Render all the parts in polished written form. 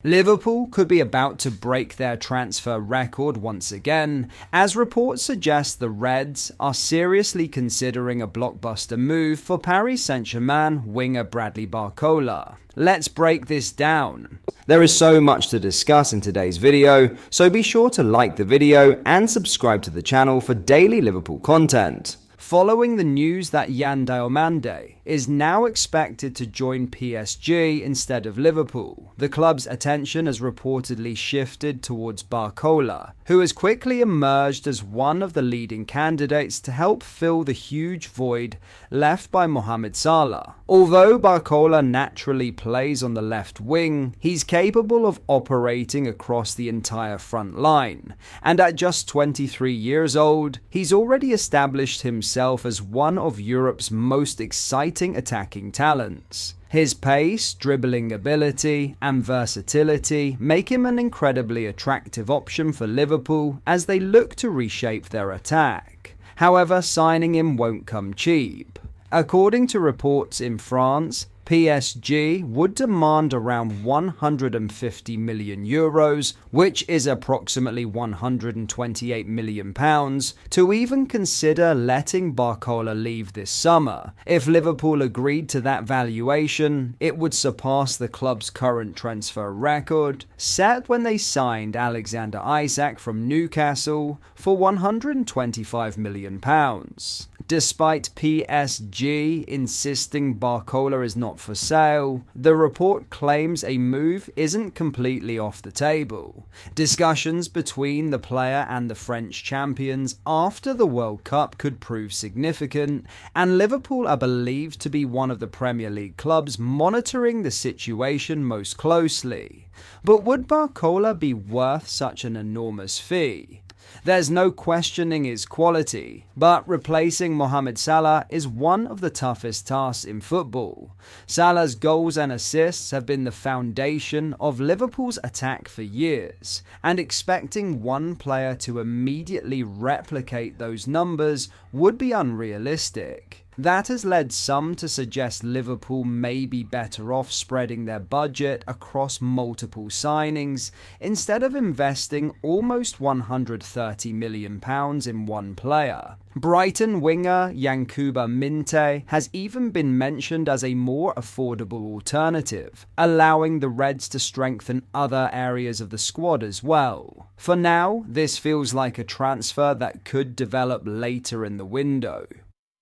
Liverpool could be about to break their transfer record once again, as reports suggest the Reds are seriously considering a blockbuster move for Paris Saint-Germain winger Bradley Barcola. Let's break this down. There is so much to discuss in today's video, so be sure to like the video and subscribe to the channel for daily Liverpool content. Following the news that Yan Diomande is now expected to join PSG instead of Liverpool, the club's attention has reportedly shifted towards Barcola, who has quickly emerged as one of the leading candidates to help fill the huge void left by Mohamed Salah. Although Barcola naturally plays on the left wing, he's capable of operating across the entire front line, and at just 23 years old, he's already established himself as one of Europe's most exciting attacking talents. His pace, dribbling ability, and versatility make him an incredibly attractive option for Liverpool as they look to reshape their attack. However, signing him won't come cheap. According to reports in France, PSG would demand around 150 million euros, which is approximately 128 million pounds, to even consider letting Barcola leave this summer. If Liverpool agreed to that valuation, it would surpass the club's current transfer record, set when they signed Alexander Isak from Newcastle for 125 million pounds. Despite PSG insisting Barcola is not for sale, the report claims a move isn't completely off the table. Discussions between the player and the French champions after the World Cup could prove significant, and Liverpool are believed to be one of the Premier League clubs monitoring the situation most closely. But would Barcola be worth such an enormous fee? There's no questioning his quality, but replacing Mohamed Salah is one of the toughest tasks in football. Salah's goals and assists have been the foundation of Liverpool's attack for years, and expecting one player to immediately replicate those numbers would be unrealistic. That has led some to suggest Liverpool may be better off spreading their budget across multiple signings instead of investing almost £130 million in one player. Brighton winger Yankuba Minte has even been mentioned as a more affordable alternative, allowing the Reds to strengthen other areas of the squad as well. For now, this feels like a transfer that could develop later in the window.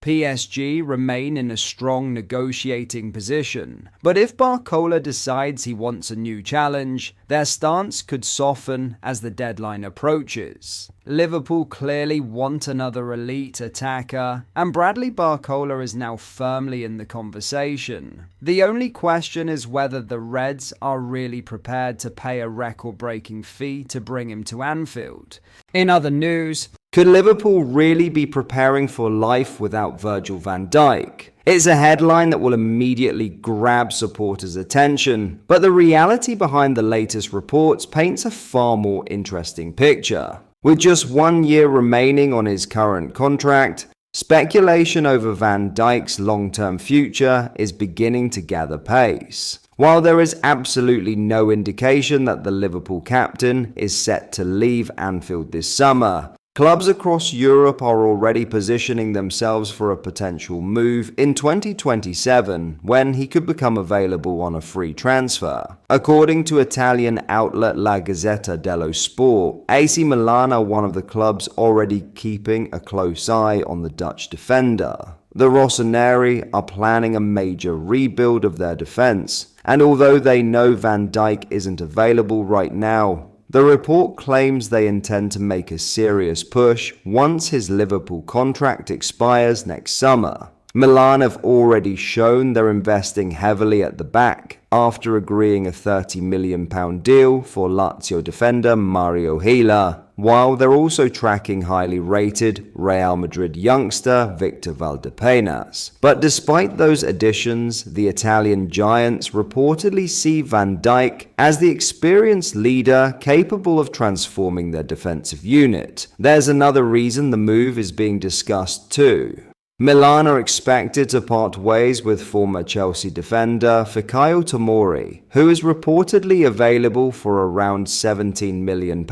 PSG remain in a strong negotiating position, but if Barcola decides he wants a new challenge, their stance could soften as the deadline approaches. Liverpool clearly want another elite attacker, and Bradley Barcola is now firmly in the conversation. The only question is whether the Reds are really prepared to pay a record-breaking fee to bring him to Anfield. In other news, could Liverpool really be preparing for life without Virgil van Dijk? It's a headline that will immediately grab supporters' attention, but the reality behind the latest reports paints a far more interesting picture. With just 1 year remaining on his current contract, speculation over Van Dijk's long-term future is beginning to gather pace. While there is absolutely no indication that the Liverpool captain is set to leave Anfield this summer, clubs across Europe are already positioning themselves for a potential move in 2027 when he could become available on a free transfer. According to Italian outlet La Gazzetta dello Sport, AC Milan are one of the clubs already keeping a close eye on the Dutch defender. The Rossoneri are planning a major rebuild of their defence, and although they know Van Dijk isn't available right now, the report claims they intend to make a serious push once his Liverpool contract expires next summer. Milan have already shown they're investing heavily at the back after agreeing a £30 million deal for Lazio defender Mario Gila, while they're also tracking highly rated Real Madrid youngster Victor Valdepenas. But despite those additions, the Italian giants reportedly see Van Dijk as the experienced leader capable of transforming their defensive unit. There's another reason the move is being discussed too. Milan are expected to part ways with former Chelsea defender Fikayo Tomori, who is reportedly available for around £17 million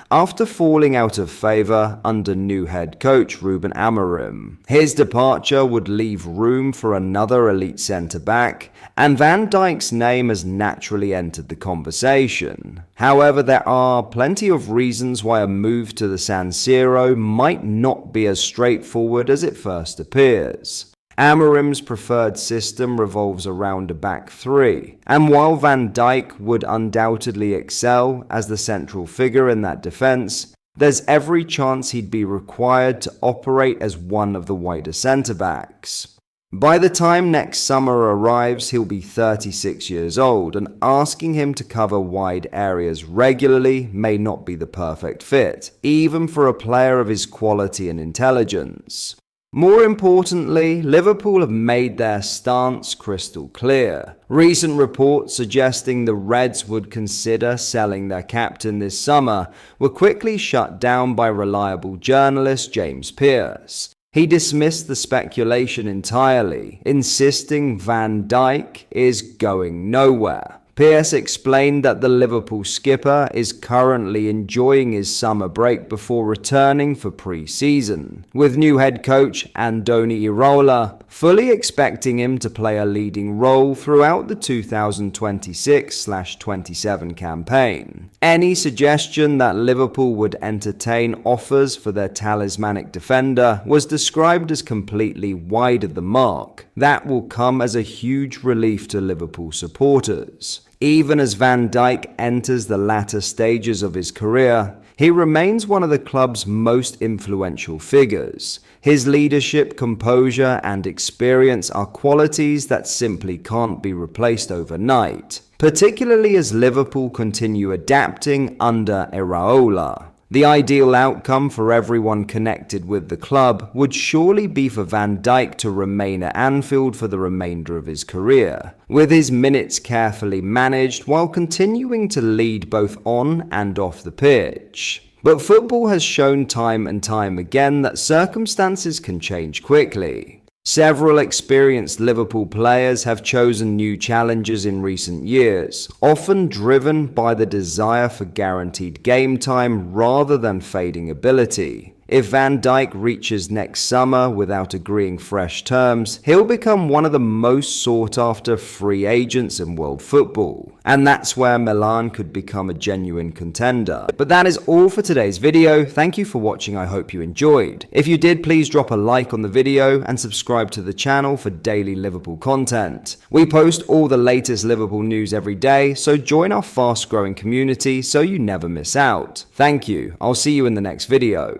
after falling out of favour under new head coach Ruben Amorim. His departure would leave room for another elite centre-back, and Van Dijk's name has naturally entered the conversation. However, there are plenty of reasons why a move to the San Siro might not be as straightforward as it first appears. Amorim's preferred system revolves around a back three, and while Van Dijk would undoubtedly excel as the central figure in that defence, there's every chance he'd be required to operate as one of the wider centre-backs. By the time next summer arrives, he'll be 36 years old, and asking him to cover wide areas regularly may not be the perfect fit, even for a player of his quality and intelligence. More importantly, Liverpool have made their stance crystal clear. Recent reports suggesting the Reds would consider selling their captain this summer were quickly shut down by reliable journalist James Pearce. He dismissed the speculation entirely, insisting Van Dijk is going nowhere. Pearce explained that the Liverpool skipper is currently enjoying his summer break before returning for pre-season, with new head coach Andoni Iraola fully expecting him to play a leading role throughout the 2026/27 campaign. Any suggestion that Liverpool would entertain offers for their talismanic defender was described as completely wide of the mark. That will come as a huge relief to Liverpool supporters. Even as Van Dijk enters the latter stages of his career, he remains one of the club's most influential figures. His leadership, composure, and experience are qualities that simply can't be replaced overnight, particularly as Liverpool continue adapting under Iraola. The ideal outcome for everyone connected with the club would surely be for Van Dijk to remain at Anfield for the remainder of his career, with his minutes carefully managed while continuing to lead both on and off the pitch. But football has shown time and time again that circumstances can change quickly. Several experienced Liverpool players have chosen new challenges in recent years, often driven by the desire for guaranteed game time rather than fading ability. If Van Dijk reaches next summer without agreeing fresh terms, he'll become one of the most sought-after free agents in world football. And that's where Milan could become a genuine contender. But that is all for today's video. Thank you for watching. I hope you enjoyed. If you did, please drop a like on the video and subscribe to the channel for daily Liverpool content. We post all the latest Liverpool news every day, so join our fast-growing community so you never miss out. Thank you. I'll see you in the next video.